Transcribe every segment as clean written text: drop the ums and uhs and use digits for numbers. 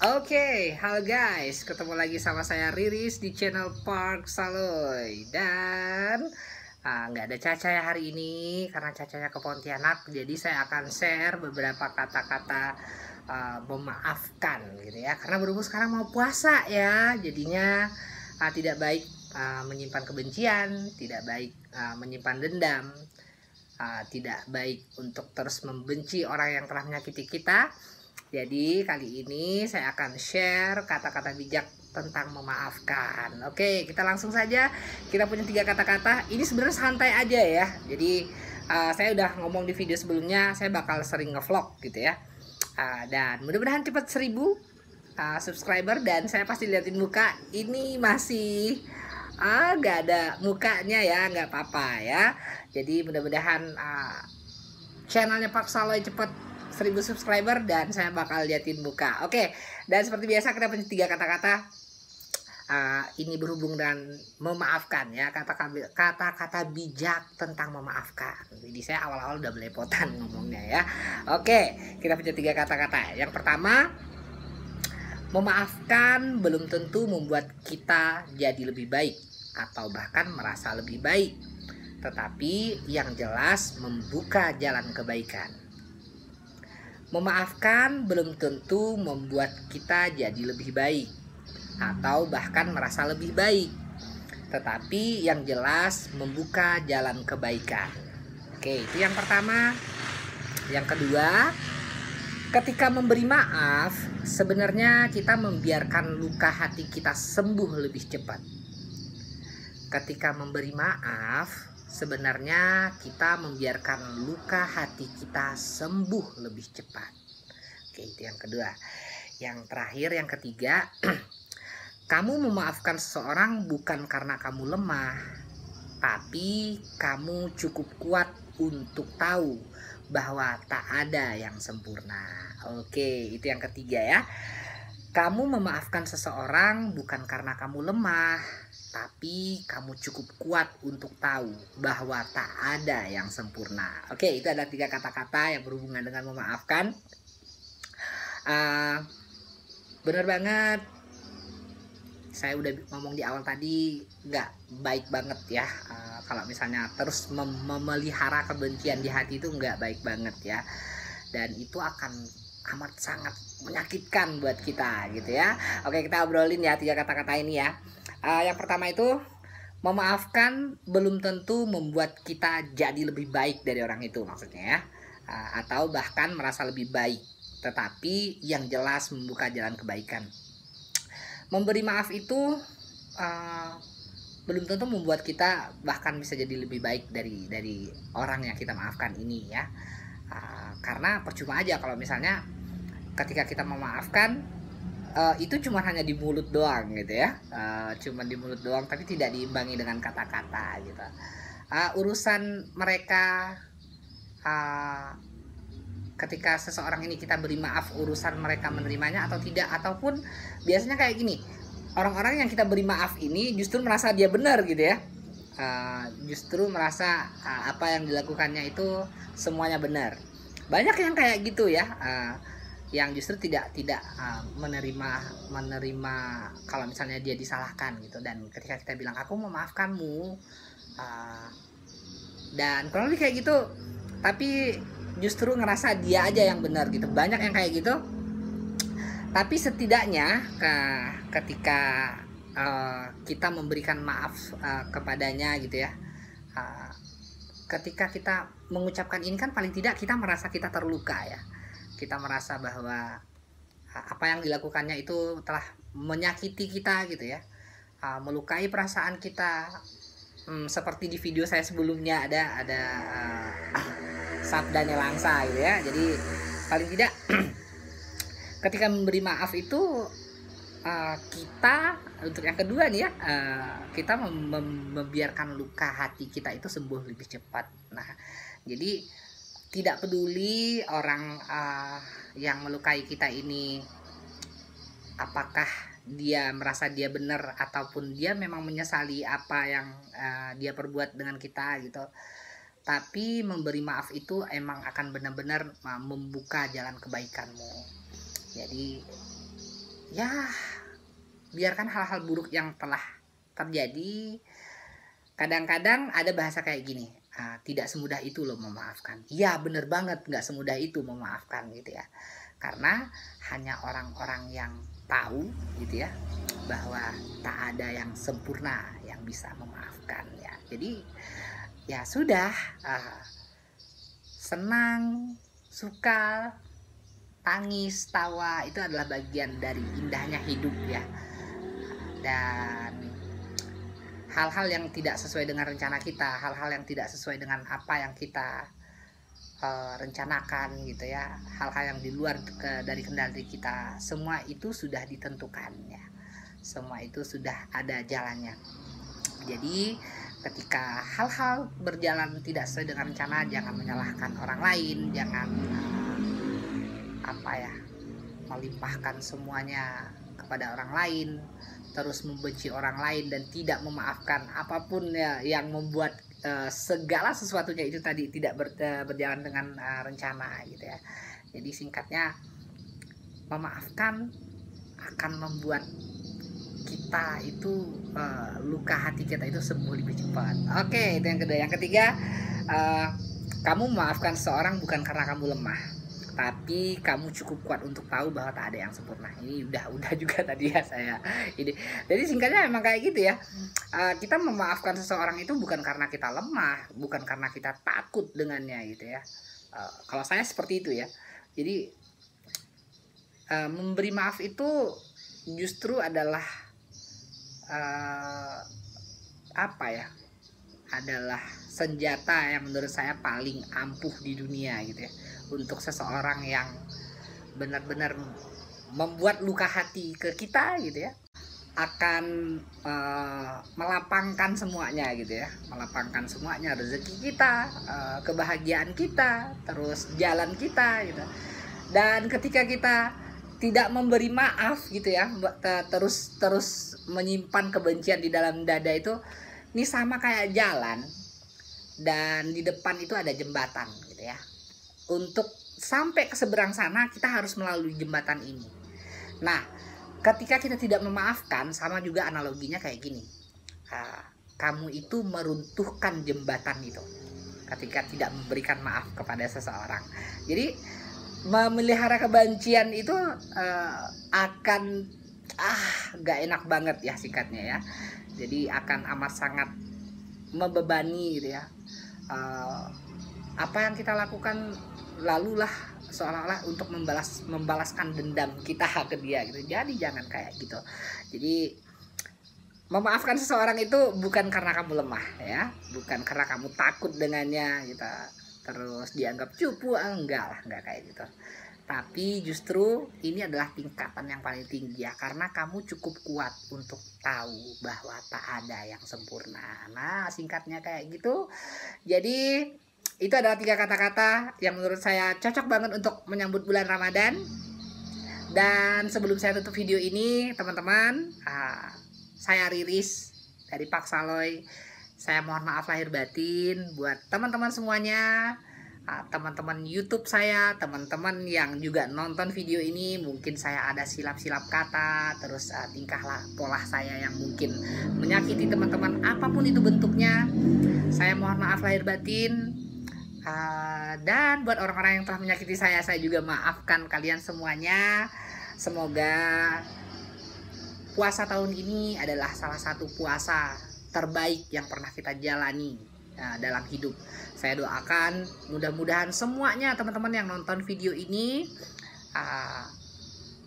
Oke, halo guys, ketemu lagi sama saya Riris di channel Park Saloy. Dan nggak ada Caca ya hari ini karena Cacanya ke Pontianak. Jadi saya akan share beberapa kata-kata memaafkan gitu ya. Karena berhubung sekarang mau puasa ya, jadinya tidak baik menyimpan kebencian, tidak baik menyimpan dendam, tidak baik untuk terus membenci orang yang telah menyakiti kita. Jadi kali ini saya akan share kata-kata bijak tentang memaafkan. Oke, kita langsung saja. Kita punya 3 kata-kata. Ini sebenarnya santai aja ya. Jadi saya udah ngomong di video sebelumnya, saya bakal sering ngevlog gitu ya. Dan mudah-mudahan cepat 1000 subscriber, dan saya pasti liatin muka. Ini masih gak ada mukanya ya, nggak apa-apa ya. Jadi mudah-mudahan channelnya Pak Saloy cepet 1000 subscriber dan saya bakal liatin muka. Oke, dan seperti biasa kita punya 3 kata-kata. Ini berhubung dengan memaafkan ya, kata-kata bijak tentang memaafkan. Jadi saya awal-awal udah belepotan ngomongnya ya. Oke, kita punya 3 kata-kata. Yang pertama, memaafkan belum tentu membuat kita jadi lebih baik atau bahkan merasa lebih baik, tetapi yang jelas membuka jalan kebaikan. Memaafkan belum tentu membuat kita jadi lebih baik atau bahkan merasa lebih baik, tetapi yang jelas membuka jalan kebaikan. Oke, itu yang pertama. Yang kedua, ketika memberi maaf, sebenarnya kita membiarkan luka hati kita sembuh lebih cepat. Ketika memberi maaf, sebenarnya kita membiarkan luka hati kita sembuh lebih cepat. Oke, itu yang kedua. Yang terakhir, yang ketiga, kamu memaafkan seseorang bukan karena kamu lemah, tapi kamu cukup kuat untuk tahu bahwa tak ada yang sempurna. Oke, itu yang ketiga ya. Kamu memaafkan seseorang bukan karena kamu lemah, tapi kamu cukup kuat untuk tahu bahwa tak ada yang sempurna. Oke, itu ada 3 kata-kata yang berhubungan dengan memaafkan. Bener banget, saya udah ngomong di awal tadi, nggak baik banget ya kalau misalnya terus memelihara kebencian di hati, itu nggak baik banget ya. Dan itu akan amat sangat menyakitkan buat kita gitu ya. Oke, kita obrolin ya 3 kata-kata ini ya. Yang pertama itu, memaafkan belum tentu membuat kita jadi lebih baik dari orang itu, maksudnya ya, atau bahkan merasa lebih baik, tetapi yang jelas membuka jalan kebaikan. Memberi maaf itu belum tentu membuat kita bahkan bisa jadi lebih baik dari orang yang kita maafkan ini ya. Karena percuma aja kalau misalnya ketika kita memaafkan itu cuma hanya di mulut doang gitu ya, cuma di mulut doang tapi tidak diimbangi dengan kata-kata gitu. Urusan mereka ketika seseorang ini kita beri maaf, urusan mereka menerimanya atau tidak. Ataupun biasanya kayak gini, orang-orang yang kita beri maaf ini justru merasa dia benar gitu ya, justru merasa apa yang dilakukannya itu semuanya benar. Banyak yang kayak gitu ya, yang justru tidak menerima kalau misalnya dia disalahkan gitu. Dan ketika kita bilang aku memaafkanmu, dan kurang lebih kayak gitu, tapi justru ngerasa dia aja yang benar gitu. Banyak yang kayak gitu. Tapi setidaknya ketika kita memberikan maaf kepadanya gitu ya, ketika kita mengucapkan ini kan paling tidak kita merasa kita terluka ya. Kita merasa bahwa apa yang dilakukannya itu telah menyakiti kita gitu ya, melukai perasaan kita. Seperti di video saya sebelumnya ada sabdanya Langsa gitu ya. Jadi paling tidak ketika memberi maaf itu kita, untuk yang kedua nih ya, kita membiarkan luka hati kita itu sembuh lebih cepat. Nah, jadi tidak peduli orang yang melukai kita ini apakah dia merasa dia benar ataupun dia memang menyesali apa yang dia perbuat dengan kita gitu. Tapi memberi maaf itu emang akan benar-benar membuka jalan kebaikanmu. Jadi ya biarkan hal-hal buruk yang telah terjadi. Kadang-kadang ada bahasa kayak gini, tidak semudah itu loh memaafkan. Ya bener banget, nggak semudah itu memaafkan gitu ya. Karena hanya orang-orang yang tahu gitu ya, bahwa tak ada yang sempurna yang bisa memaafkan ya. Jadi ya sudah, senang, suka, tangis, tawa itu adalah bagian dari indahnya hidup ya. Dan hal-hal yang tidak sesuai dengan rencana kita, hal-hal yang tidak sesuai dengan apa yang kita rencanakan gitu ya, hal-hal yang di luar dari kendali kita, semua itu sudah ditentukan ya, semua itu sudah ada jalannya. Jadi ketika hal-hal berjalan tidak sesuai dengan rencana, jangan menyalahkan orang lain, jangan melimpahkan semuanya kepada orang lain, terus membenci orang lain dan tidak memaafkan apapun ya yang membuat segala sesuatunya itu tadi tidak berjalan dengan rencana gitu ya. Jadi singkatnya, memaafkan akan membuat kita itu luka hati kita itu sembuh lebih cepat. Oke, itu yang kedua. Yang ketiga, kamu memaafkan seseorang bukan karena kamu lemah, tapi kamu cukup kuat untuk tahu bahwa tak ada yang sempurna. Ini udah juga tadi ya saya ini. Jadi singkatnya emang kayak gitu ya. Kita memaafkan seseorang itu bukan karena kita lemah, bukan karena kita takut dengannya gitu ya. Kalau saya seperti itu ya. Jadi memberi maaf itu justru adalah adalah senjata yang menurut saya paling ampuh di dunia gitu ya, untuk seseorang yang benar-benar membuat luka hati ke kita gitu ya, akan melapangkan semuanya gitu ya, melapangkan semuanya, rezeki kita, kebahagiaan kita, terus jalan kita gitu. Dan ketika kita tidak memberi maaf gitu ya, terus menyimpan kebencian di dalam dada itu, ini sama kayak jalan dan di depan itu ada jembatan gitu ya. Untuk sampai ke seberang sana kita harus melalui jembatan ini. Nah, ketika kita tidak memaafkan, sama juga analoginya kayak gini. Kamu itu meruntuhkan jembatan itu ketika tidak memberikan maaf kepada seseorang. Jadi memelihara kebencian itu akan gak enak banget ya singkatnya ya. Jadi akan amat sangat membebani gitu ya. Apa yang kita lakukan lalulah seolah-olah untuk membalaskan dendam kita ke dia gitu. Jadi jangan kayak gitu. Jadi memaafkan seseorang itu bukan karena kamu lemah ya, bukan karena kamu takut dengannya gitu, terus dianggap cupu, enggak kayak gitu. Tapi justru ini adalah tingkatan yang paling tinggi ya, karena kamu cukup kuat untuk tahu bahwa tak ada yang sempurna. Nah, singkatnya kayak gitu. Jadi itu adalah 3 kata-kata yang menurut saya cocok banget untuk menyambut bulan Ramadan. Dan sebelum saya tutup video ini, teman-teman, saya Riris dari Pak Saloy. Saya mohon maaf lahir batin buat teman-teman semuanya, teman-teman YouTube saya, teman-teman yang juga nonton video ini. Mungkin saya ada silap-silap kata, terus tingkah pola saya yang mungkin menyakiti teman-teman, apapun itu bentuknya, saya mohon maaf lahir batin. Dan buat orang-orang yang telah menyakiti saya juga maafkan kalian semuanya. Semoga puasa tahun ini adalah salah satu puasa terbaik yang pernah kita jalani dalam hidup. Saya doakan mudah-mudahan semuanya teman-teman yang nonton video ini,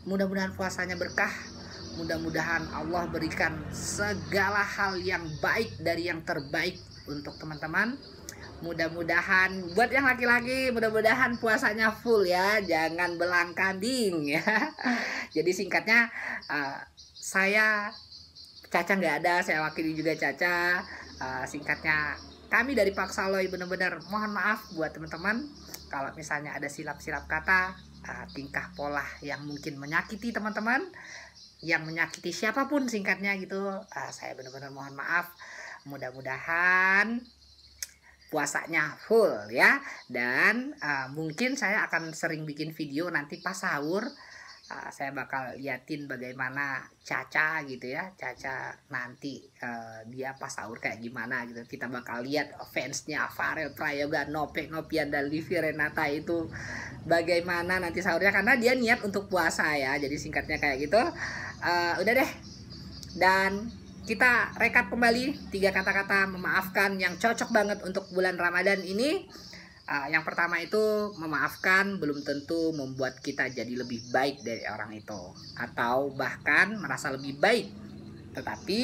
mudah-mudahan puasanya berkah, mudah-mudahan Allah berikan segala hal yang baik dari yang terbaik untuk teman-teman. Mudah-mudahan buat yang laki-laki, mudah-mudahan puasanya full ya, jangan belang kambing ya. Jadi singkatnya, saya Caca nggak ada, saya wakili juga Caca. Singkatnya, kami dari Pak Saloy benar-benar mohon maaf buat teman-teman kalau misalnya ada silap-silap kata, tingkah pola yang mungkin menyakiti teman-teman, yang menyakiti siapapun singkatnya gitu. Saya benar-benar mohon maaf. Mudah-mudahan puasanya full ya. Dan mungkin saya akan sering bikin video nanti pas sahur, Saya bakal liatin bagaimana Caca gitu ya, Caca nanti dia pas sahur kayak gimana gitu. Kita bakal lihat fansnya Farel Prayoga, Nopian dan Livi Renata itu bagaimana nanti sahurnya, karena dia niat untuk puasa ya. Jadi singkatnya kayak gitu. Udah deh, dan kita rekap kembali 3 kata-kata memaafkan yang cocok banget untuk bulan Ramadan ini. Yang pertama itu, memaafkan belum tentu membuat kita jadi lebih baik dari orang itu, atau bahkan merasa lebih baik, tetapi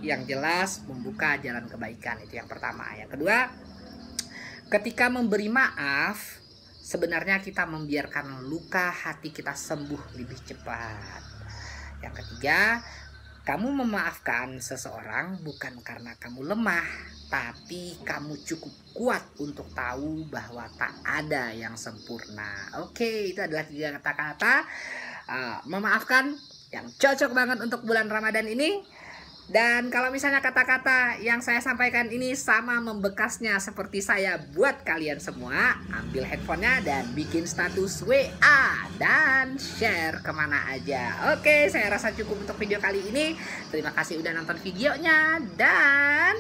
yang jelas membuka jalan kebaikan. Itu yang pertama. Yang kedua, ketika memberi maaf, sebenarnya kita membiarkan luka hati kita sembuh lebih cepat. Yang ketiga, kamu memaafkan seseorang bukan karena kamu lemah, tapi kamu cukup kuat untuk tahu bahwa tak ada yang sempurna. Oke, itu adalah 3 kata-kata memaafkan yang cocok banget untuk bulan Ramadan ini. Dan kalau misalnya kata-kata yang saya sampaikan ini sama membekasnya seperti saya buat kalian semua, ambil handphonenya dan bikin status WA dan share kemana aja. Oke, saya rasa cukup untuk video kali ini. Terima kasih udah nonton videonya dan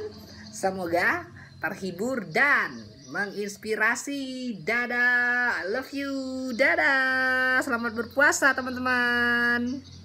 semoga terhibur dan menginspirasi. Dadah, I love you, dadah. Selamat berpuasa teman-teman.